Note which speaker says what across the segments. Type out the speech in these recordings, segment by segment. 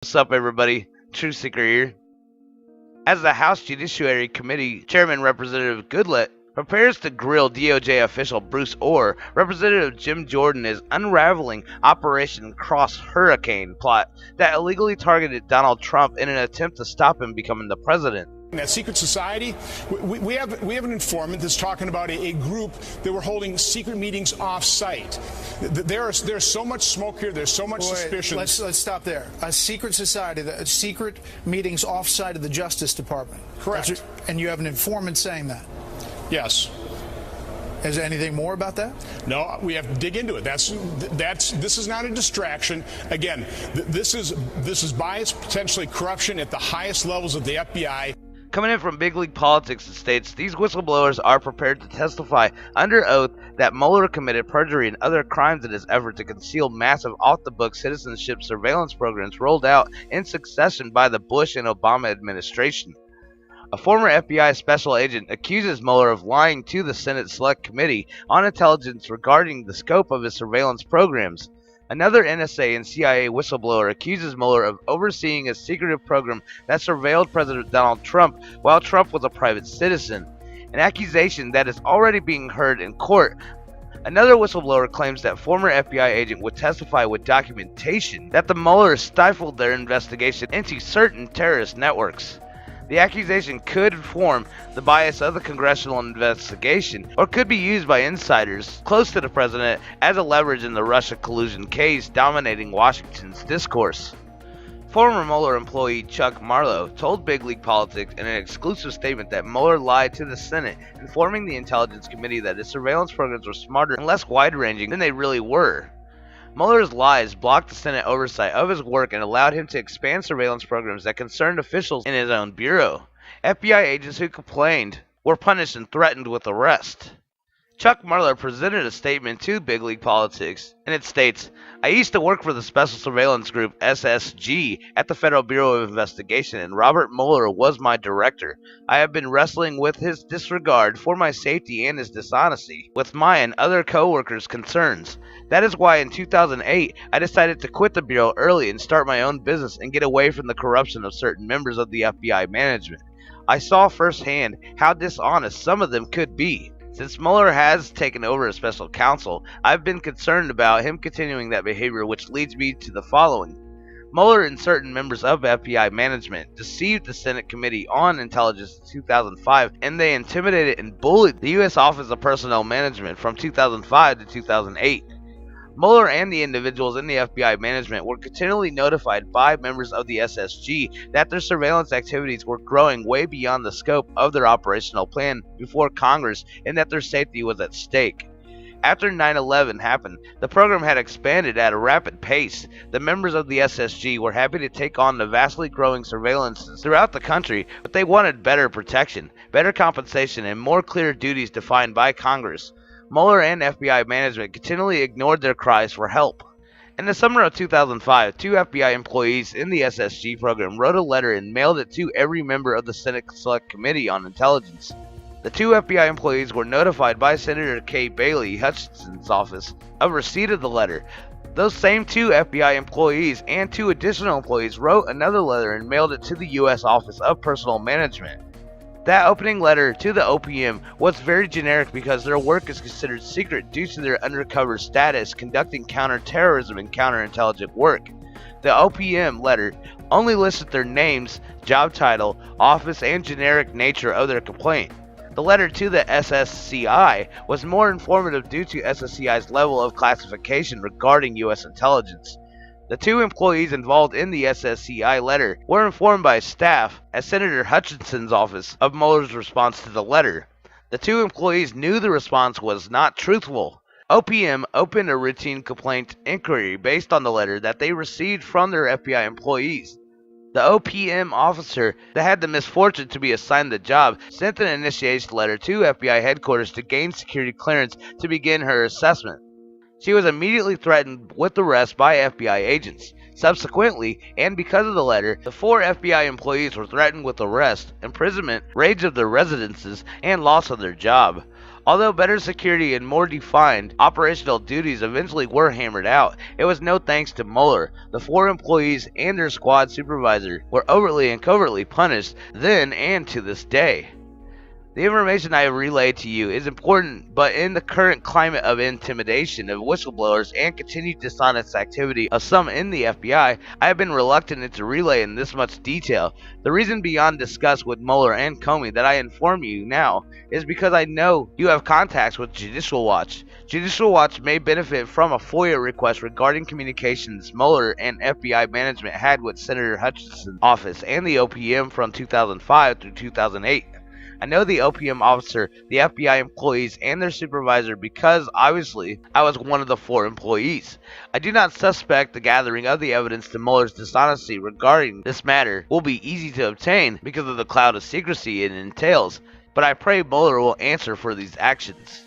Speaker 1: What's up, everybody? True Seeker here. As the House Judiciary Committee Chairman Representative Goodlett prepares to grill DOJ official Bruce Orr, Representative Jim Jordan is unraveling Operation Crossfire Hurricane plot that illegally targeted Donald Trump in an attempt to stop him becoming the president.
Speaker 2: That secret society, we have an informant that's talking about a group that were holding secret meetings off-site. There's so much smoke here. There's so much suspicion.
Speaker 3: Let's stop there. A secret society, secret meetings off-site of the Justice Department.
Speaker 2: Correct.
Speaker 3: And you have an informant saying that.
Speaker 2: Yes.
Speaker 3: Is there anything more about that?
Speaker 2: No, we have to dig into it. This is not a distraction. Again, this is bias, potentially corruption at the highest levels of the FBI.
Speaker 1: Coming in from big league politics, it states these whistleblowers are prepared to testify under oath that Mueller committed perjury and other crimes in his effort to conceal massive off-the-book citizenship surveillance programs rolled out in succession by the Bush and Obama administration. A former FBI special agent accuses Mueller of lying to the Senate Select Committee on Intelligence regarding the scope of his surveillance programs. Another NSA and CIA whistleblower accuses Mueller of overseeing a secretive program that surveilled President Donald Trump while Trump was a private citizen, an accusation that is already being heard in court. Another whistleblower claims that former FBI agent would testify with documentation that the Muellers stifled their investigation into certain terrorist networks. The accusation could inform the bias of the congressional investigation or could be used by insiders close to the president as a leverage in the Russia collusion case dominating Washington's discourse. Former Mueller employee Chuck Marlowe told Big League Politics in an exclusive statement that Mueller lied to the Senate, informing the Intelligence Committee that his surveillance programs were smarter and less wide-ranging than they really were. Mueller's lies blocked the Senate oversight of his work and allowed him to expand surveillance programs that concerned officials in his own bureau. FBI agents who complained were punished and threatened with arrest. Chuck Marlowe presented a statement to Big League Politics, and it states, "I used to work for the Special Surveillance Group SSG at the Federal Bureau of Investigation, and Robert Mueller was my director. I have been wrestling with his disregard for my safety and his dishonesty with my and other co-workers' concerns. That is why in 2008 I decided to quit the Bureau early and start my own business and get away from the corruption of certain members of the FBI management. I saw firsthand how dishonest some of them could be. Since Mueller has taken over as special counsel, I've been concerned about him continuing that behavior, which leads me to the following. Mueller and certain members of FBI management deceived the Senate Committee on Intelligence in 2005, and they intimidated and bullied the U.S. Office of Personnel Management from 2005 to 2008. Mueller and the individuals in the FBI management were continually notified by members of the SSG that their surveillance activities were growing way beyond the scope of their operational plan before Congress and that their safety was at stake. After 9/11 happened, the program had expanded at a rapid pace. The members of the SSG were happy to take on the vastly growing surveillance throughout the country, but they wanted better protection, better compensation, and more clear duties defined by Congress. Mueller and FBI management continually ignored their cries for help. In the summer of 2005, two FBI employees in the SSG program wrote a letter and mailed it to every member of the Senate Select Committee on Intelligence. The two FBI employees were notified by Senator Kay Bailey Hutchinson's office of receipt of the letter. Those same two FBI employees and two additional employees wrote another letter and mailed it to the U.S. Office of Personnel Management. That opening letter to the OPM was very generic because their work is considered secret due to their undercover status conducting counterterrorism and counterintelligence work. The OPM letter only listed their names, job title, office, and generic nature of their complaint. The letter to the SSCI was more informative due to SSCI's level of classification regarding U.S. intelligence. The two employees involved in the SSCI letter were informed by staff at Senator Hutchinson's office of Mueller's response to the letter. The two employees knew the response was not truthful. OPM opened a routine complaint inquiry based on the letter that they received from their FBI employees. The OPM officer that had the misfortune to be assigned the job sent an initiation letter to FBI headquarters to gain security clearance to begin her assessment. She was immediately threatened with arrest by FBI agents. Subsequently, and because of the letter, the four FBI employees were threatened with arrest, imprisonment, rage of their residences, and loss of their job. Although better security and more defined operational duties eventually were hammered out, it was no thanks to Mueller. The 4 employees and their squad supervisor were overtly and covertly punished then and to this day. The information I have relayed to you is important, but in the current climate of intimidation of whistleblowers and continued dishonest activity of some in the FBI, I have been reluctant to relay in this much detail. The reason beyond discuss with Mueller and Comey that I inform you now is because I know you have contacts with Judicial Watch. Judicial Watch may benefit from a FOIA request regarding communications Mueller and FBI management had with Senator Hutchinson's office and the OPM from 2005 through 2008. I know the OPM officer, the FBI employees, and their supervisor because, obviously, I was one of the 4 employees. I do not suspect the gathering of the evidence to Mueller's dishonesty regarding this matter will be easy to obtain because of the cloud of secrecy it entails, but I pray Mueller will answer for these actions.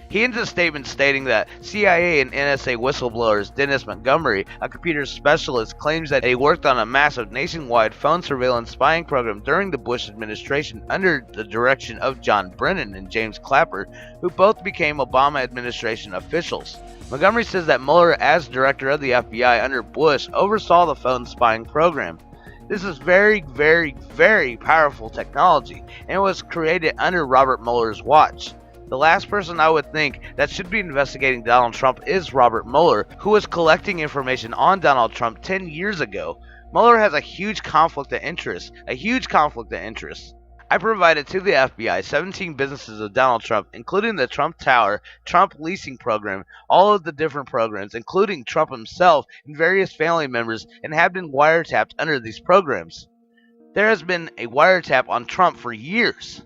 Speaker 1: He ends a statement stating that CIA and NSA whistleblowers Dennis Montgomery, a computer specialist, claims that he worked on a massive nationwide phone surveillance spying program during the Bush administration under the direction of John Brennan and James Clapper, who both became Obama administration officials. Montgomery says that Mueller, as director of the FBI under Bush, oversaw the phone spying program. This is very, very, very powerful technology, and it was created under Robert Mueller's watch. The last person I would think that should be investigating Donald Trump is Robert Mueller, who was collecting information on Donald Trump 10 years ago. Mueller has a huge conflict of interest. I provided to the FBI 17 businesses of Donald Trump, including the Trump Tower, Trump leasing program, all of the different programs, including Trump himself and various family members, and have been wiretapped under these programs. There has been a wiretap on Trump for years.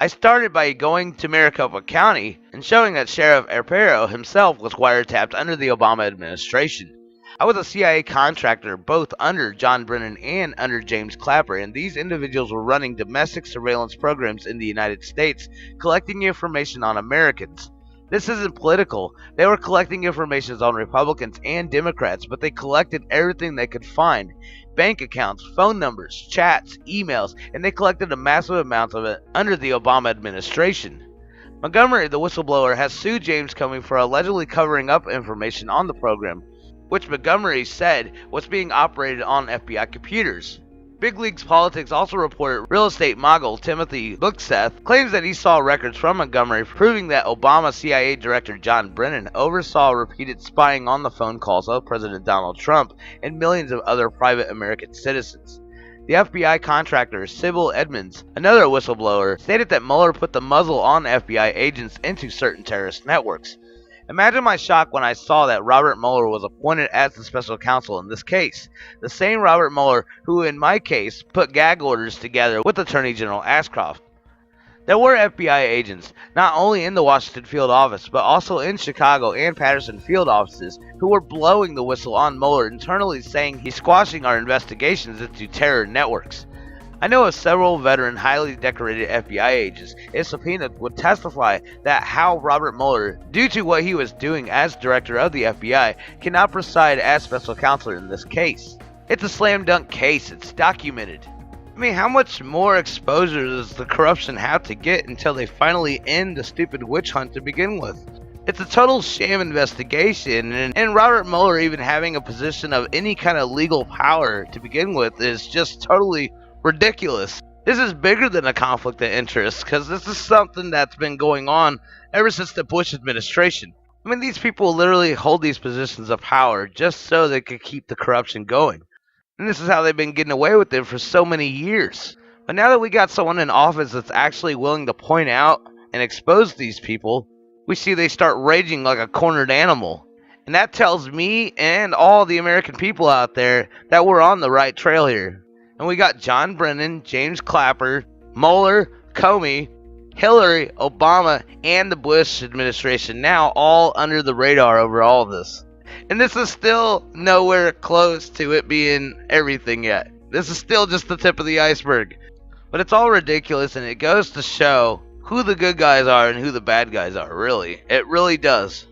Speaker 1: I started by going to Maricopa County and showing that Sheriff Arpaio himself was wiretapped under the Obama administration. I was a CIA contractor both under John Brennan and under James Clapper, and these individuals were running domestic surveillance programs in the United States, collecting information on Americans. This isn't political. They were collecting information on Republicans and Democrats, but they collected everything they could find. Bank accounts, phone numbers, chats, emails, and they collected a massive amount of it under the Obama administration. Montgomery, the whistleblower, has sued James Comey for allegedly covering up information on the program, which Montgomery said was being operated on FBI computers. Big Leagues Politics also reported real estate mogul Timothy Bookseth claims that he saw records from Montgomery proving that Obama CIA Director John Brennan oversaw repeated spying on the phone calls of President Donald Trump and millions of other private American citizens. The FBI contractor Sybil Edmonds, another whistleblower, stated that Mueller put the muzzle on FBI agents into certain terrorist networks. Imagine my shock when I saw that Robert Mueller was appointed as the special counsel in this case. The same Robert Mueller who, in my case, put gag orders together with Attorney General Ashcroft. There were FBI agents, not only in the Washington field office, but also in Chicago and Patterson field offices, who were blowing the whistle on Mueller internally, saying he's squashing our investigations into terror networks. I know of several veteran, highly decorated FBI agents, if subpoenaed, would testify that how Robert Mueller, due to what he was doing as director of the FBI, cannot preside as special counsel in this case. It's a slam dunk case, it's documented. I mean, how much more exposure does the corruption have to get until they finally end the stupid witch hunt to begin with? It's a total sham investigation, and Robert Mueller even having a position of any kind of legal power to begin with is just totally ridiculous. This is bigger than a conflict of interest, because this is something that's been going on ever since the Bush administration. I mean, these people literally hold these positions of power just so they could keep the corruption going. And this is how they've been getting away with it for so many years. But now that we got someone in office that's actually willing to point out and expose these people, we see they start raging like a cornered animal. And that tells me and all the American people out there that we're on the right trail here. And we got John Brennan, James Clapper, Mueller, Comey, Hillary, Obama, and the Bush administration now all under the radar over all of this. And this is still nowhere close to it being everything yet. This is still just the tip of the iceberg. But it's all ridiculous, and it goes to show who the good guys are and who the bad guys are, really. It really does.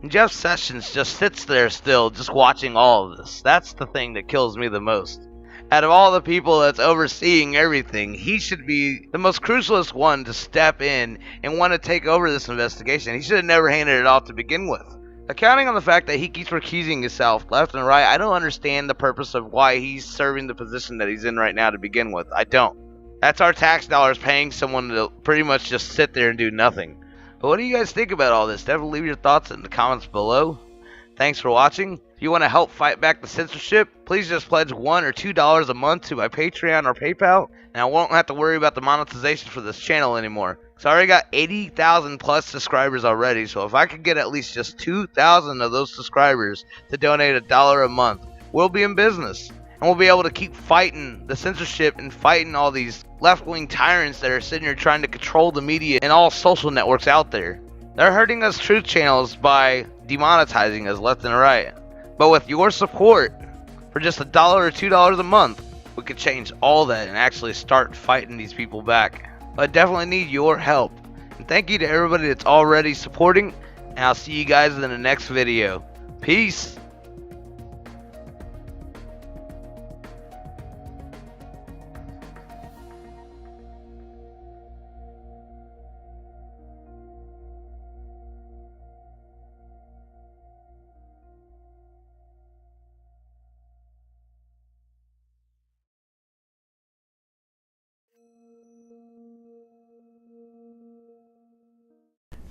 Speaker 1: And Jeff Sessions just sits there still, just watching all of this. That's the thing that kills me the most. Out of all the people that's overseeing everything, he should be the most crucialest one to step in and want to take over this investigation. He should have never handed it off to begin with. Accounting on the fact that he keeps recusing himself left and right, I don't understand the purpose of why he's serving the position that he's in right now to begin with. I don't. That's our tax dollars paying someone to pretty much just sit there and do nothing. But what do you guys think about all this? Definitely leave your thoughts in the comments below. Thanks for watching. If you want to help fight back the censorship, please just pledge $1 or $2 a month to my Patreon or PayPal, and I won't have to worry about the monetization for this channel anymore. So I already got 80,000 plus subscribers already, so if I could get at least just 2,000 of those subscribers to donate $1 a month, we'll be in business. And we'll be able to keep fighting the censorship and fighting all these left-wing tyrants that are sitting here trying to control the media and all social networks out there. They're hurting us truth channels by demonetizing us left and right. But with your support, for just $1 or $2 a month, we could change all that and actually start fighting these people back. But I definitely need your help. And thank you to everybody that's already supporting, and I'll see you guys in the next video. Peace!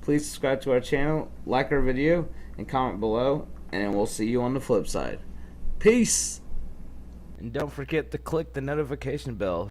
Speaker 1: Please subscribe to our channel, like our video, and comment below, and we'll see you on the flip side. Peace! And don't forget to click the notification bell.